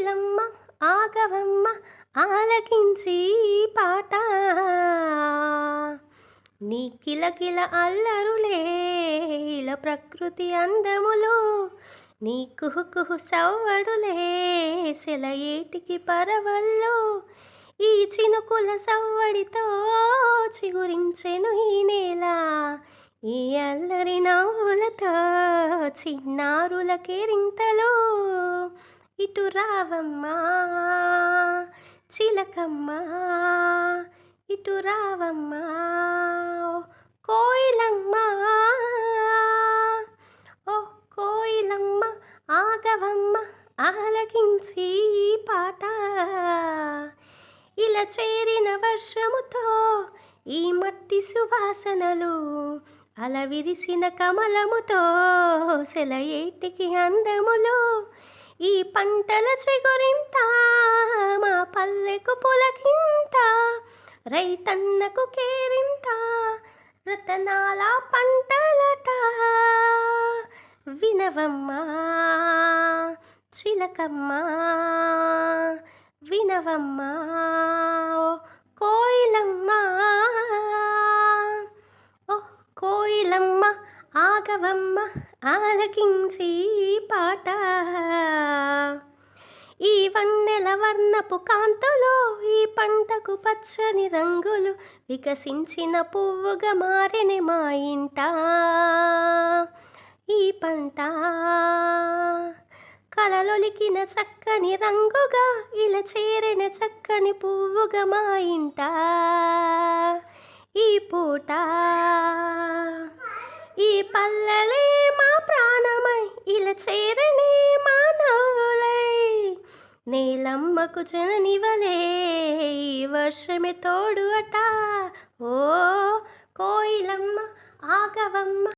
కోయిలమ్మ ఆగవమ్మ ఆలకించి పాట నీ కిలకిల అల్లరులే ఇలా ప్రకృతి అందములు నీ కుహు సవ్వడులే సెలయేటికి పరవల్లో ఈ చినుకుల సవ్వడితో చిగురించెను ఈ నేల ఈ అల్లరి నవ్వులతో చిన్నారుల కేరింతలో ఇటు రావమ్మా చిలకమ్మా ఇటు రావమ్మా కోయిలమ్మా ఓ కోయిలమ్మ ఆగవమ్మ ఆలకించి పాట ఇలా చేరిన వర్షముతో ఈ మట్టి సువాసనలు అల విరిసిన కమలముతో సెలయేటికి అందములు ఈ పంటల చిగురింత మా పల్లెకు పులకింత రైతన్నకు కేరింత రతనాల పంటలట వినవమ్మా చిలకమ్మా వినవమ్మా ఓ కోయిలమ్మా ఓ కోయిలమ్మ ఆగవమ్మ ఆలకించి పాట ఈ వన్నెల వర్ణపు కాంతలో ఈ పంటకు పచ్చని రంగులు వికసించిన పువ్వుగా మారిన మా ఇంట ఈ పంట కలలొలికిన చక్కని రంగుగా ఇలా చేరిన చక్కని పువ్వుగా మా ఇంట ఈ పూట ఈ పల్లెలే మా ప్రాణమై ఇలా చేరని మా నవ్వులై నేలమ్మకు జననివలే ఈ వర్షమే తోడు అట ఓ కోయిలమ్మ ఆగవమ్మ